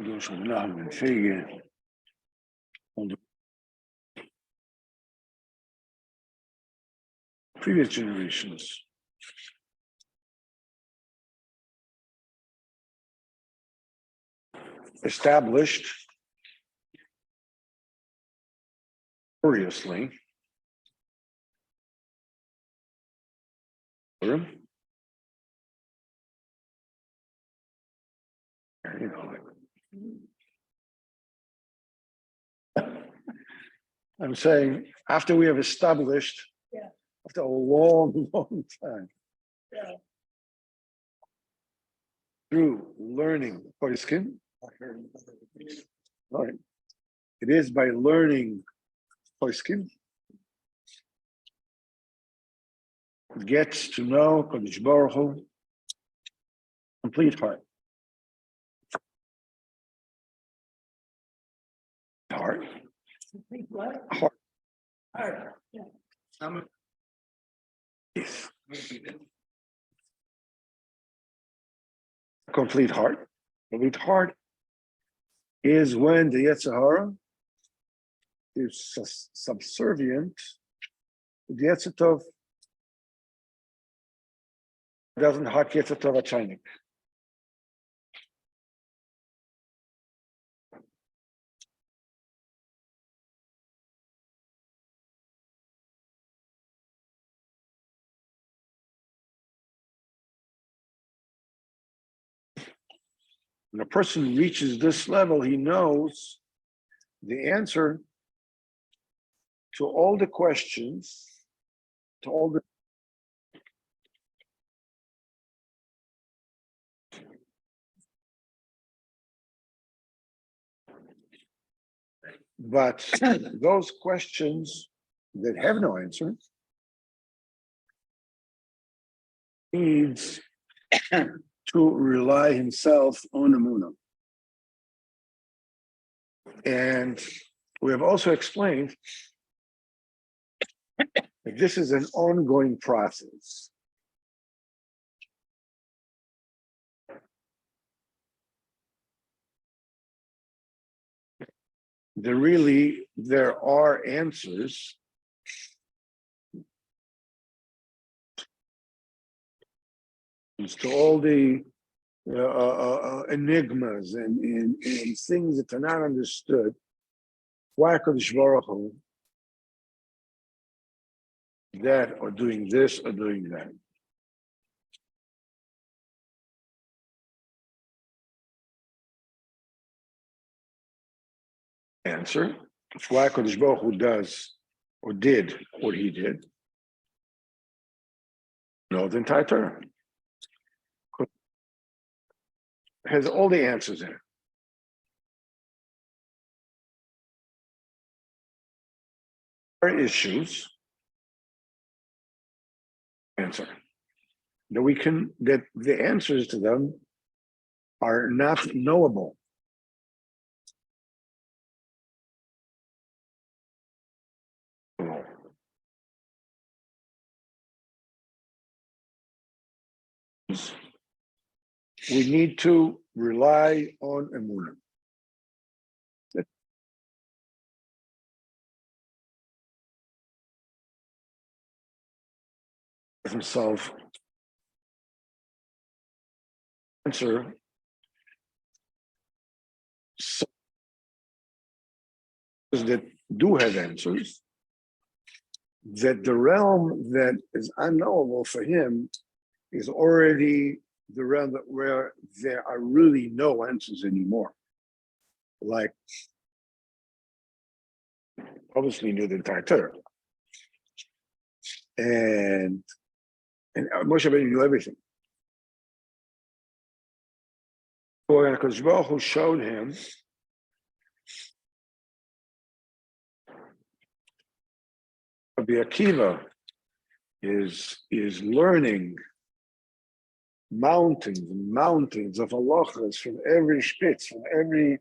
those who know and figure on the previous generations. Established curiously I'm saying after we have established, after a long, long time, through learning Poiskin, right? It is by learning Poiskin, gets to know Kodesh Baruch Hu, complete heart. Heart. Heart. Heart. Yeah. Yes. Complete heart. Complete heart is when the Yetzer Hara is subservient to the Yetzer Tov. Doesn't hot Yetzer Tov achaynik. When a person reaches this level, he knows the answer to all the questions, to all the but those questions that have no answer needs to rely himself on Emunah. And we have also explained that this is an ongoing process. There are answers to all the enigmas and things that are not understood. Why Kodesh Baruch Hu that or doing this or doing that? Answer: why Kodesh Baruch Hu does or did what he did? No, the entire Torah has all the answers in it. There are issues. Answer that the answers to them are not knowable. We need to rely on Emunah. Himself answer that do have answers, that the realm that is unknowable for him is already the realm where there are really no answers anymore. Like, obviously knew the entire Torah. And Moshe Rabbeinu knew everything. Kodesh Baruch Hu showed him Rabbi Akiva is learning mountains and mountains of halachas from every spitz, from every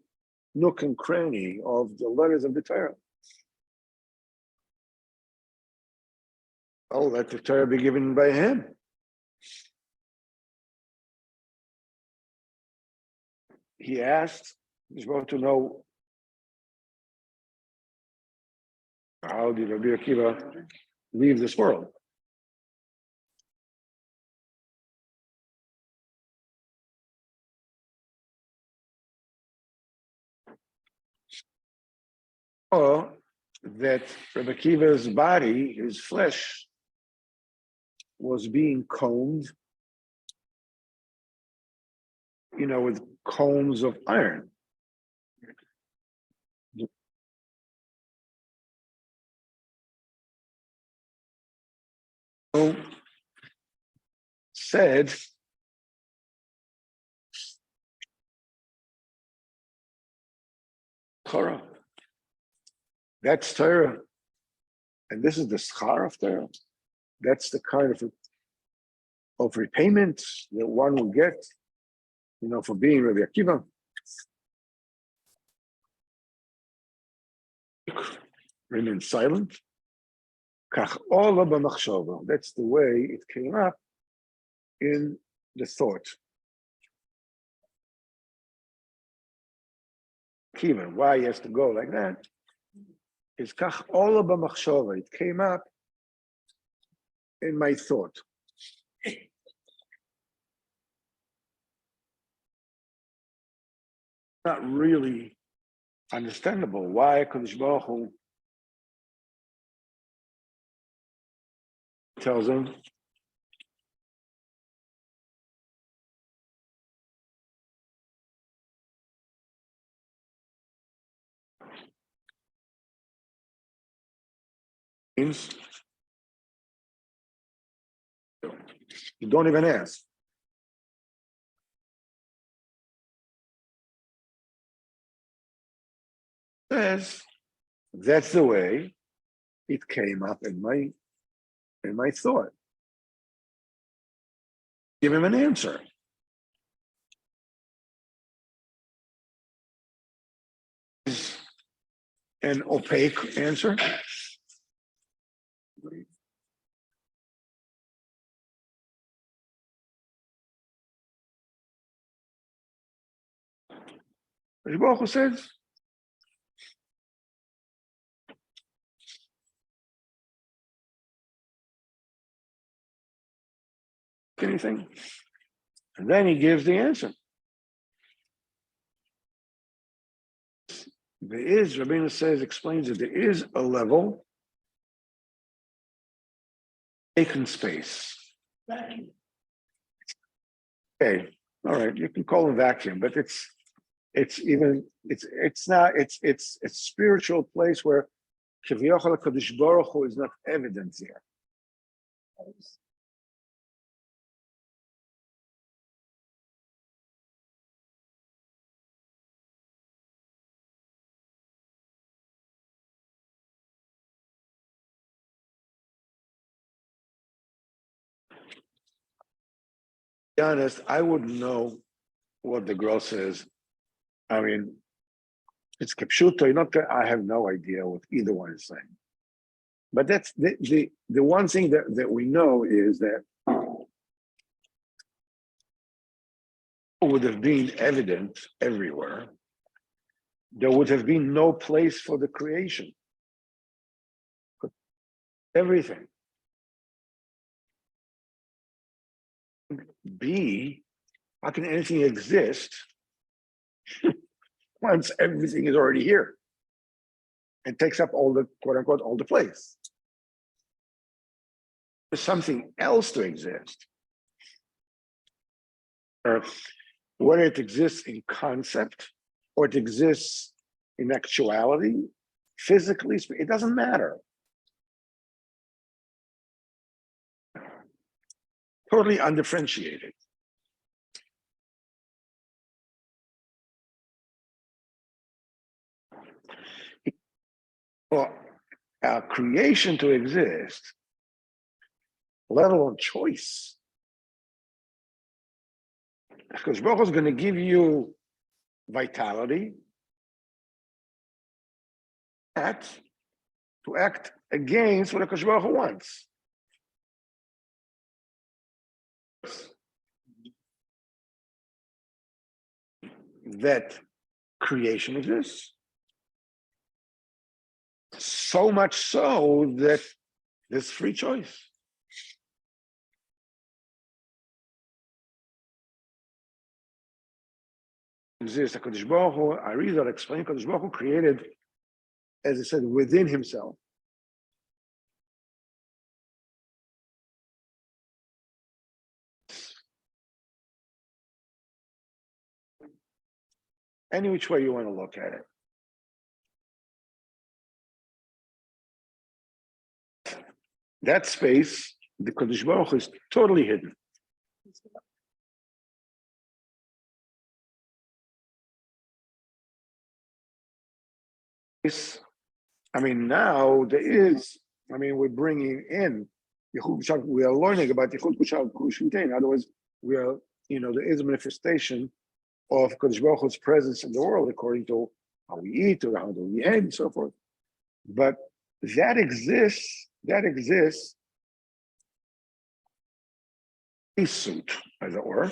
nook and cranny of the letters of the Torah. Oh, let the Torah be given by him. He asked He's about to know how did Rabbi Akiva leave this world. Or that Rabbi Akiva's body, his flesh, was being combed, with combs of iron. So said, Torah. That's Torah. And this is the schar of Torah. That's the kind of repayment that one will get, for being Rabbi Akiva. Remain silent. Kach ola b'machshava. That's the way it came up in the thought. Akiva, why he has to go like that, is kach ola b'machshava. It came up in my thought. Not really understandable why Kadosh Baruch Hu tells him means you don't even ask. Says that's the way it came up in my thought. Give him an answer. Is an opaque answer. Baruch Hu says, anything? And then he gives the answer. There is, Rabbeinu says, explains that there is a level, vacant space. Okay, all right, you can call it vacuum, but it's not, it's a spiritual place where Kivyochel HaKadosh Baruch Hu is not evident there. To be honest, I wouldn't know what the gross is. I mean, it's Kipshuto, I have no idea what either one is saying. But that's the one thing that we know is that it would have been evident everywhere. There would have been no place for the creation. Everything. B, how can anything exist once everything is already here and takes up all the quote unquote all the place? There's something else to exist. Or whether it exists in concept or it exists in actuality, physically, it doesn't matter. Totally undifferentiated. For our creation to exist, let alone choice, because Baruch is going to give you vitality to act against what Hakadosh Baruch Hu wants. That creation exists. So much so that there's free choice. Exists a Kadosh Baruch Hu, Arizal explained Kadosh Baruch Hu created, as I said, within himself. Any which way you want to look at it. That space, the Kadosh Baruch Hu is totally hidden. I mean, now there is, I mean, we're bringing in, we are learning about Yichud Kushal Kushintei. In other words, we are, there is a manifestation of Kadosh Baruch Hu's presence in the world according to how we eat or how do we behave and so forth. But that exists, a suit, as it were.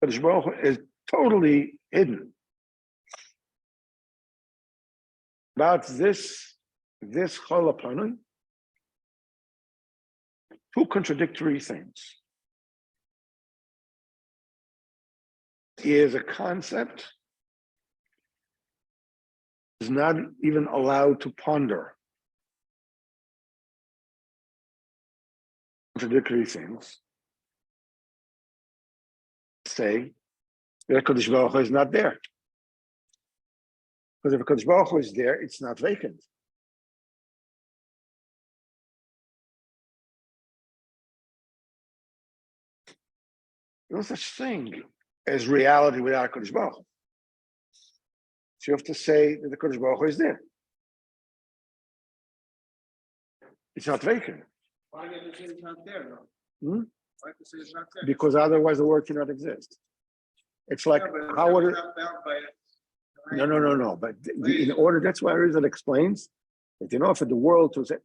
Kadosh Baruch Hu is totally hidden. About this Chol HaPanui, two contradictory things. Is a concept is not even allowed to ponder contradictory things. Say that Kadosh Baruch Hu is not there. Because if Kadosh Baruch Hu is there, it's not vacant. No such thing as reality without Kadosh Baruch Hu. So you have to say that the Kadosh Baruch Hu is there. It's not vacant. Why did it say it's not there, though? Hmm? Why did it say it's not there? Because otherwise the word cannot exist. It's like, Yeah, how would it? not bound by it. No. But in order, that's why Arizal explains that in order for the world to say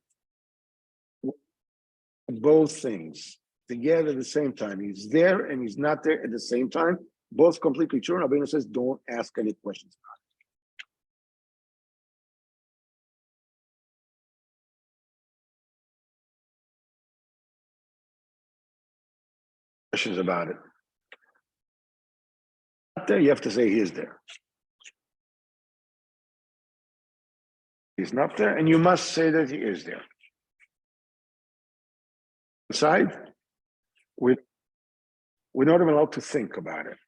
both things together at the same time, he's there and he's not there at the same time, both completely true. And Rabbeinu says, don't ask any questions about it. Questions about it. Not there, you have to say he is there. He's not there, and you must say that he is there. Inside, we're not even allowed to think about it,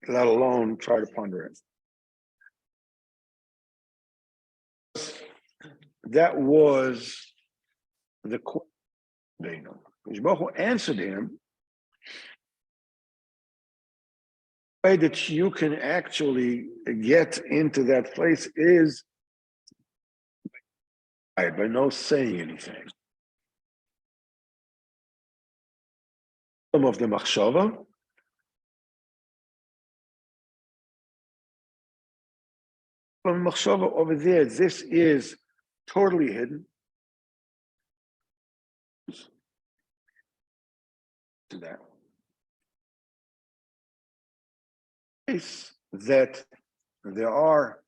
let alone try to ponder it. That was the question. Baruch Hu answered him. The way that you can actually get into that place is by no saying anything. Some of the machshava, from machshava over there, this is totally hidden. To that. Is that there are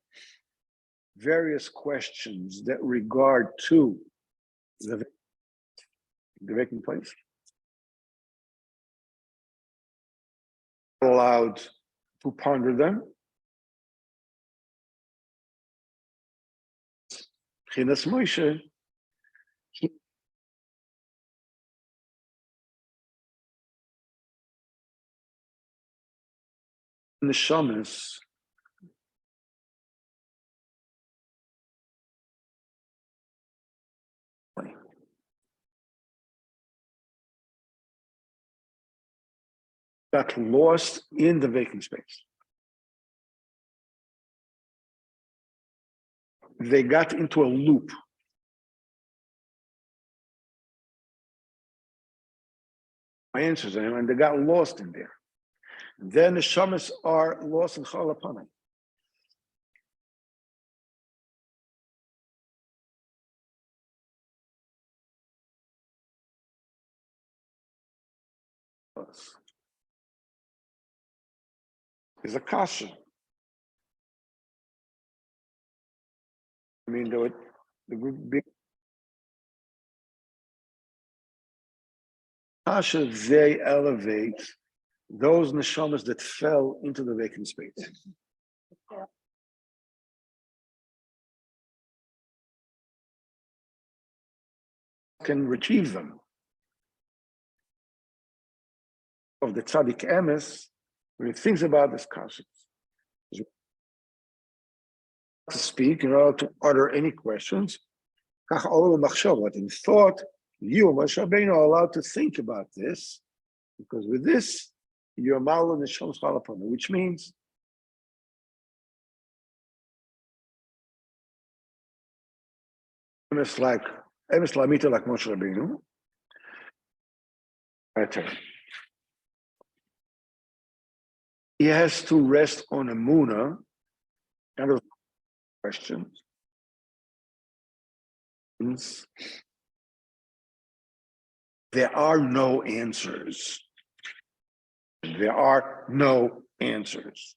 various questions that regard to the vacant place. Allowed to ponder them. Chinas Moshe, neshamas got lost in the vacant space. They got into a loop. My answers them, and they got lost in there. Then the shamas are lost in Chol HaPanui. is a kasha. I mean, the big kasha, they elevate those neshamas that fell into the vacant space. Can retrieve them. Of the tzaddik emes, when he thinks about this concept, to speak, in order to utter any questions, but in thought, you, Moshe Rabbeinu, are allowed to think about this, because with this, you're mal neshama chalapana, which means emes like lamita like Moshe Rabbeinu. He has to rest on a muna, kind of questions. There are no answers. There are no answers.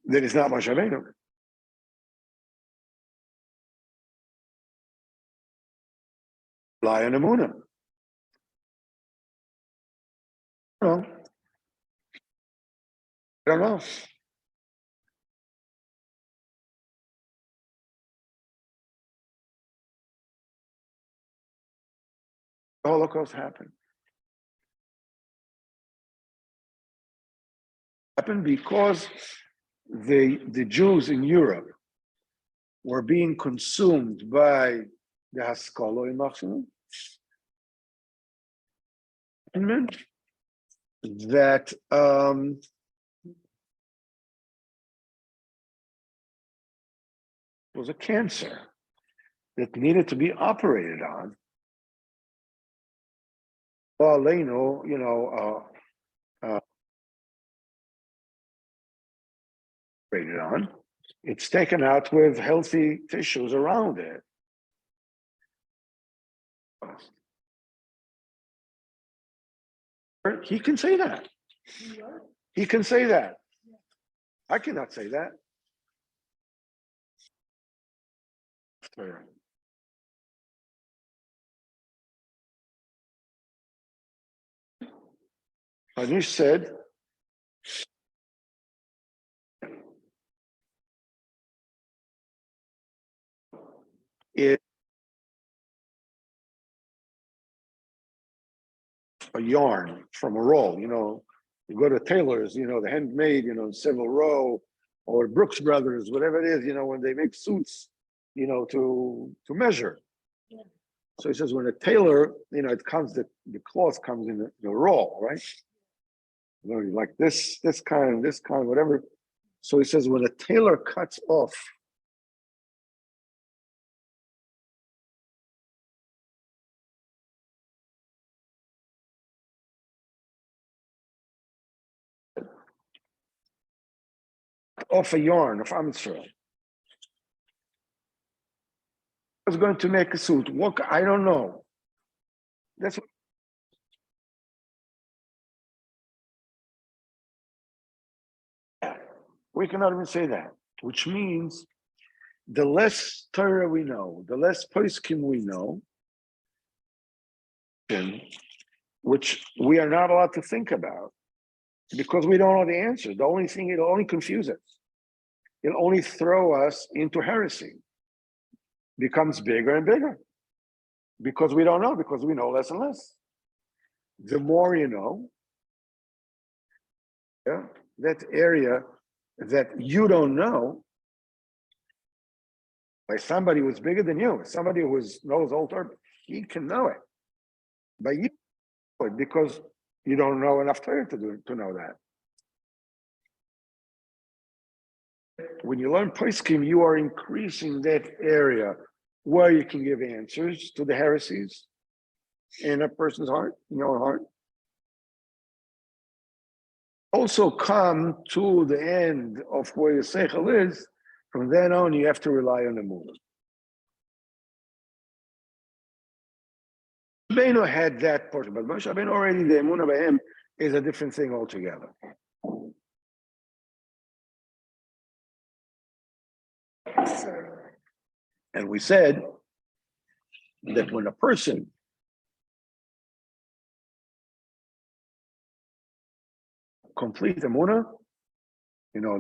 That is not Moshe Rabbeinu. Lie on a muna. No. I don't know. The Holocaust happened. Happened because the Jews in Europe were being consumed by the Haskalah in Machshanu. That was a cancer that needed to be operated on. Well, operated on. It's taken out with healthy tissues around it. He can say that. He can say that. I cannot say that. Anish said, it a yarn from a roll, you go to tailors, the handmade, Savile Row or Brooks Brothers, whatever it is, when they make suits, to measure. Yeah. So he says when a tailor, it comes, the cloth comes in the roll, right? Like this kind, whatever. So he says when a tailor cuts off a yarn of Am Yisrael, I was going to make a suit. What? I don't know. That's what. We cannot even say that, which means the less Torah we know, the less poskim we know, which we are not allowed to think about because we don't know the answer. The only thing, it'll only confuse us. It'll only throw us into heresy. Becomes bigger and bigger because we don't know, because we know less and less. The more you know, that area that you don't know, by somebody who's bigger than you, somebody who knows all Torah, he can know it. But you know it because you don't know enough Torah to know that. When you learn poskim, you are increasing that area where you can give answers to the heresies in a person's heart, in your heart. Also come to the end of where your seichel is. From then on, you have to rely on the Emunah. Rabbeinu had that portion, but Moshe Rabbeinu already, the Emunah by him is a different thing altogether. And we said that when a person complete emunah, you know,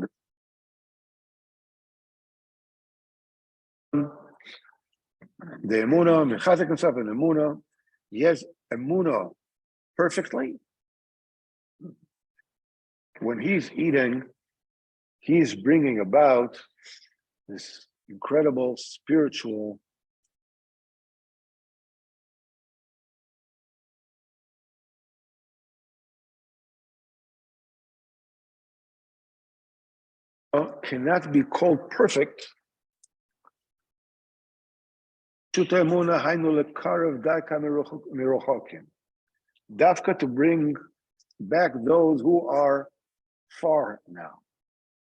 the emunah, mechazik himself in emunah, he has emunah perfectly. When he's eating, he's bringing about this incredible spiritual cannot be called perfect. Dafka to bring back those who are far now.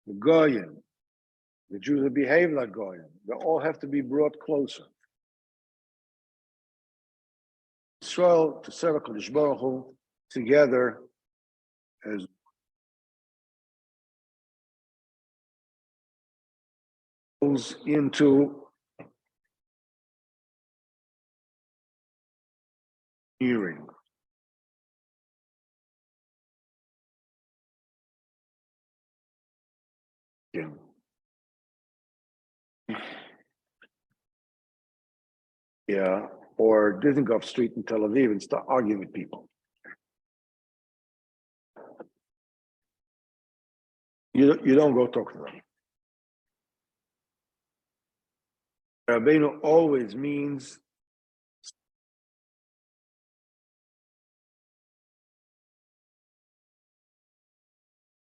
The Goyim, the Jews that behave like Goyim, they all have to be brought closer. Israel to serve HaKadosh Baruch Hu together as goes into hearing. Yeah, or Dizengoff Street in Tel Aviv and start arguing with people. You don't go talk to them. Rabbeinu always means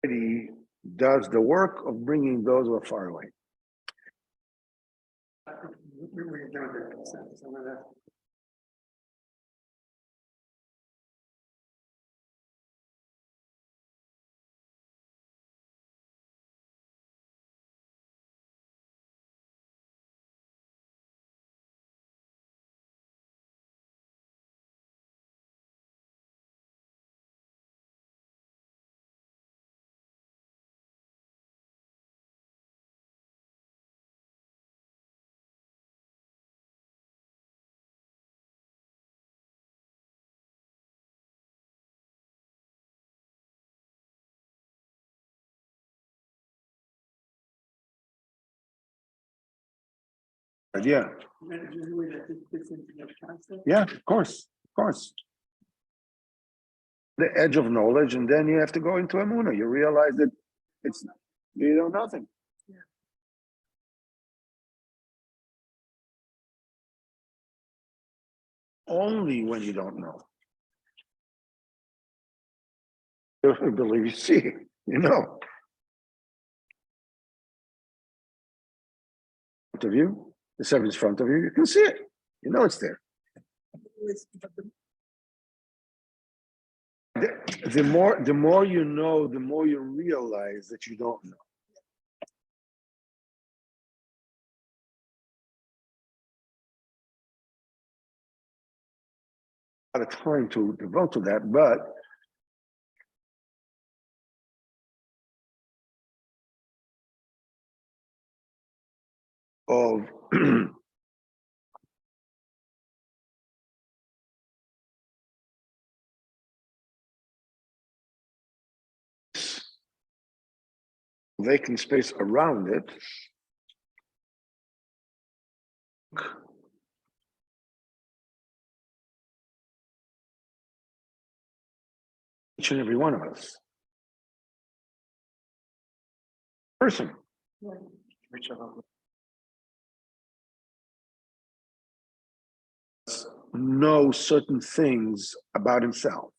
he does the work of bringing those who are far away. Yeah. Yeah, of course. The edge of knowledge, and then you have to go into Emunah. You realize that it's you know nothing. Only when you don't know. You believe you see it, you know. In front of you, the seven's in front of you, you can see it. You know it's there. The more you know, the more you realize that you don't know. A lot of time to devote to that, but of vacant space around it, each and every one of us. Person. Know certain things about himself.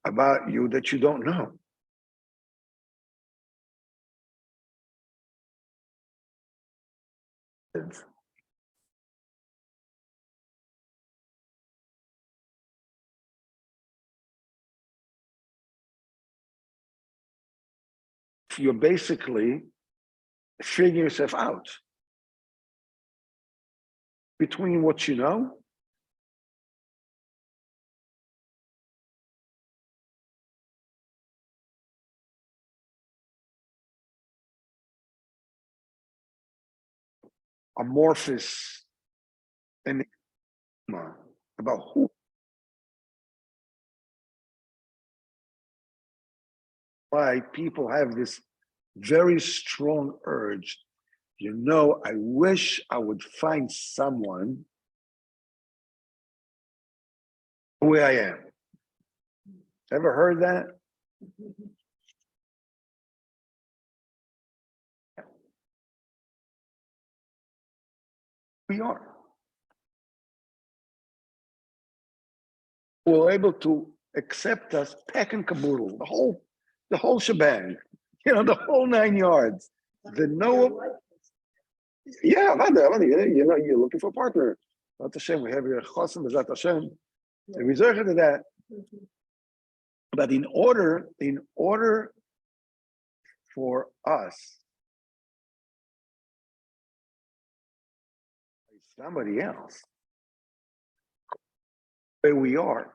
About you that you don't know. You're basically figuring yourself out. between what you know amorphous enigma about who, why people have this very strong urge. I wish I would find someone the way I am. Ever heard that? We are. We're able to accept us, peck and caboodle, the whole shebang, the whole 9 yards. The no, yeah, you're looking for a partner. Not Hashem, we have your chosim, Bezat Hashem. And we reserve to that. But in order for us, somebody else, where we are,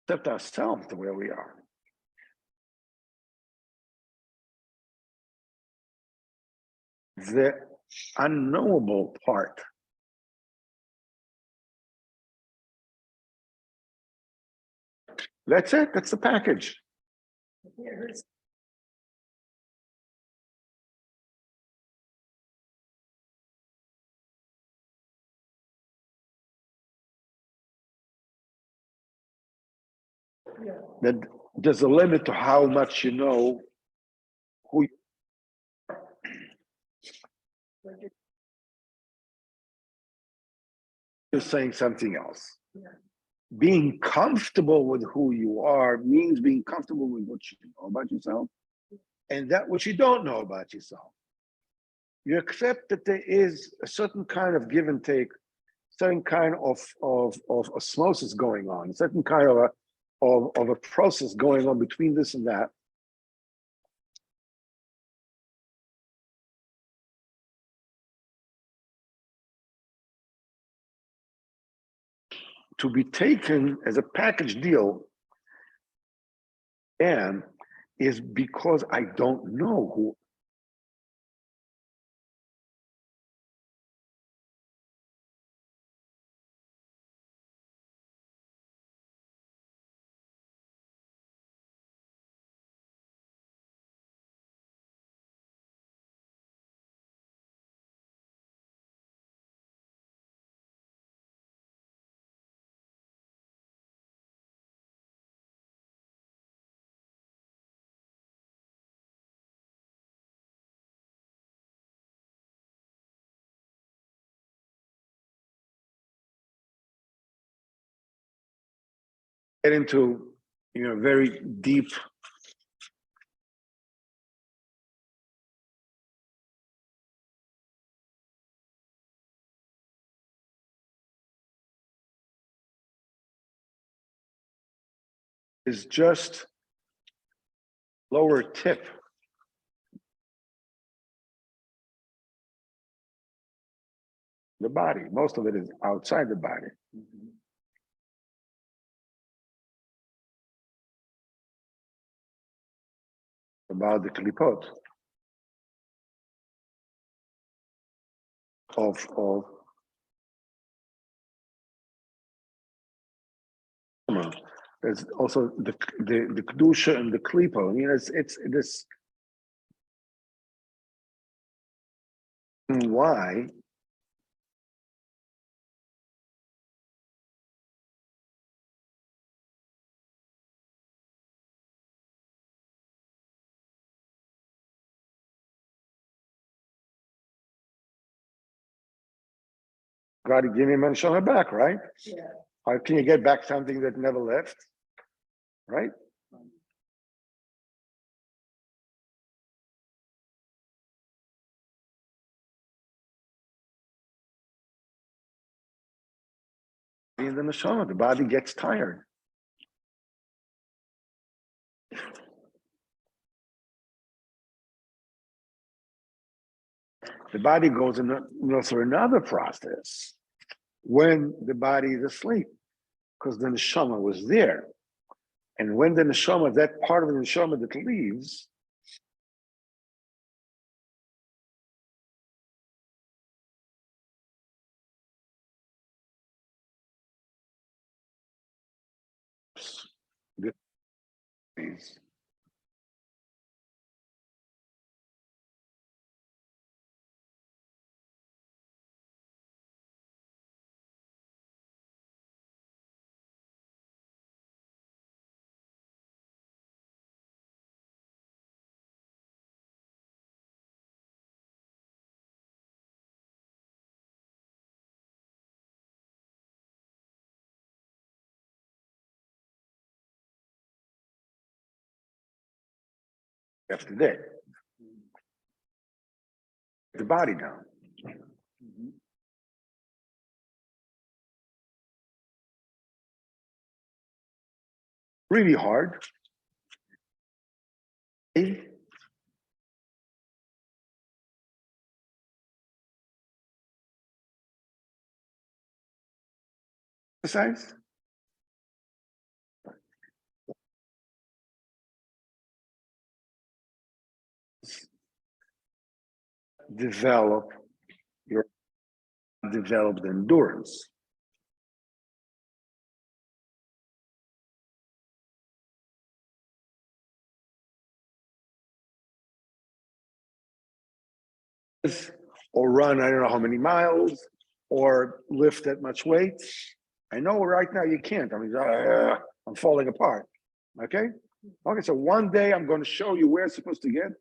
accept ourselves the way we are. The unknowable part that's it. That's the package. That there's a limit to how much you know who you're saying something else. Being comfortable with who you are means being comfortable with what you know about yourself and that which you don't know about yourself. You accept that there is a certain kind of give and take, certain kind of osmosis going on, a certain kind of a process going on between this and that. To be taken as a package deal and is because I don't know who. Get into very deep is just lower tip. The body, most of it is outside the body. About the klipot of there's also the kedusha and the klipo. I mean, it's this why God give him and show her back, right? Yeah. How can you get back something that never left? Right? In the neshama, the body gets tired. The body goes through another process when the body is asleep, because the neshama was there. And when the neshama, that part of the neshama that leaves, leaves. After that, the body down. Really hard. Exercise. Develop your developed endurance. Or run, I don't know how many miles, or lift that much weight. I know right now you can't. I mean, I'm falling apart. Okay? Okay, so one day I'm going to show you where it's supposed to get.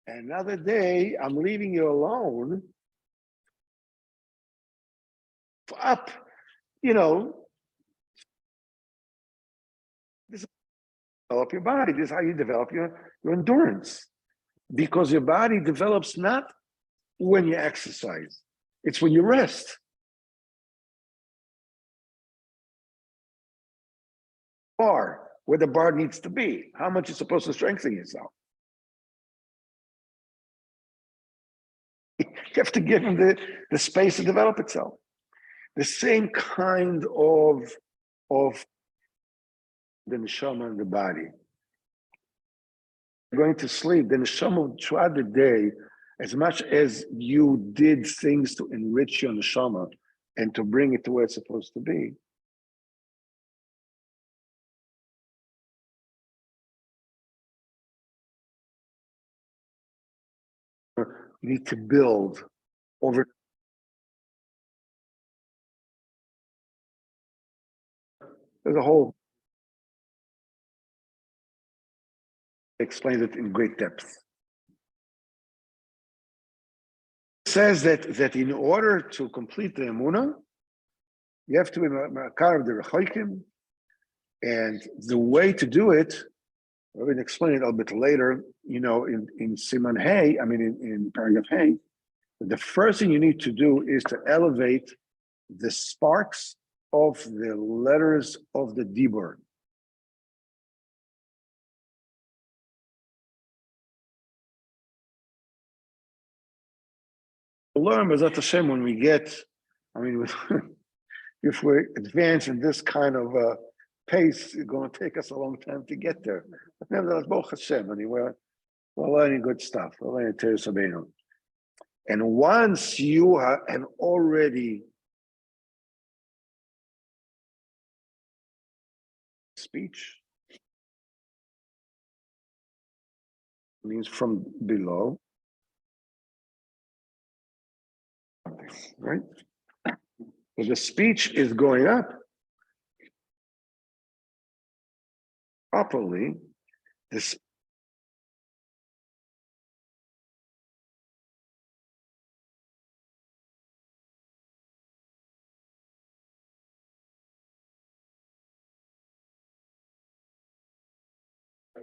Another day, I'm leaving you alone up, this is develop your body. This is how you develop your endurance. Because your body develops not when you exercise, it's when you rest. Bar, where the bar needs to be, how much you're supposed to strengthen yourself. You have to give him the space to develop itself. The same kind of the neshama in the body. Going to sleep, the neshama throughout the day, as much as you did things to enrich your neshama and to bring it to where it's supposed to be, you need to build over. There's a whole, explains it in great depth. It says that in order to complete the emunah, you have to be makar of the rechoikim, and the way to do it, I'm going to explain it a little bit later, in Siman Hey, in paragraph Hey, the first thing you need to do is to elevate the sparks of the letters of the Dibur. We'll learn B'ezrat Hashem when we get, if we advance in this kind of pace, it's going to take us a long time to get there. But nevertheless, Baruch Hashem, we're learning good stuff. We're learning Teres Rabbeinu. And once you have already speech, means from below, right? So the speech is going up properly. This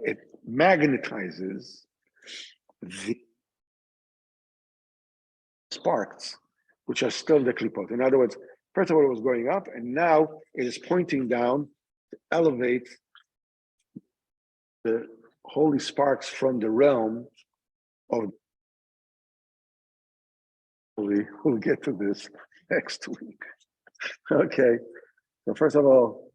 it magnetizes the sparks, which are still the klipot. In other words, first of all, it was going up, and now it is pointing down to elevate the holy sparks from the realm of We'll get to this next week. Okay, so first of all,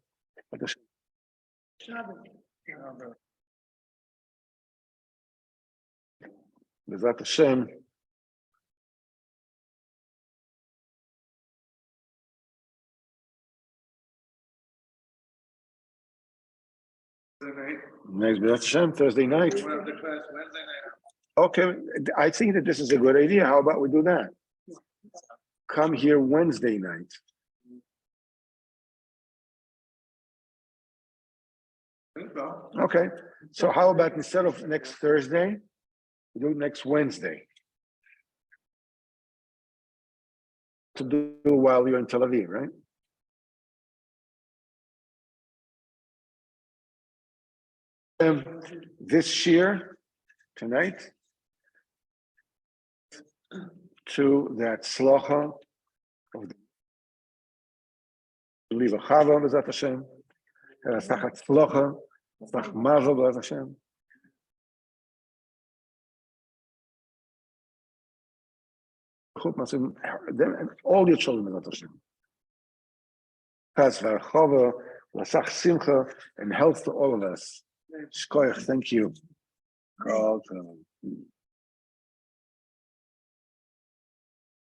Bezat Hashem, next Bezat Hashem, Thursday night. We'll have the class Wednesday night. Okay, I think that this is a good idea. How about we do that? Come here Wednesday night. Okay, so how about instead of next Thursday, we do it next Wednesday? To do while you're in Tel Aviv, right? This year, tonight, to that slocha of the Liva Chava, Bezat Hashem, Sachat Slocha, Sach Mazel, Bezat Hashem. All your children, Bezat Hashem. Chas v'archava, l'sach simcha, and health to all of us. Shkoyach, thank you.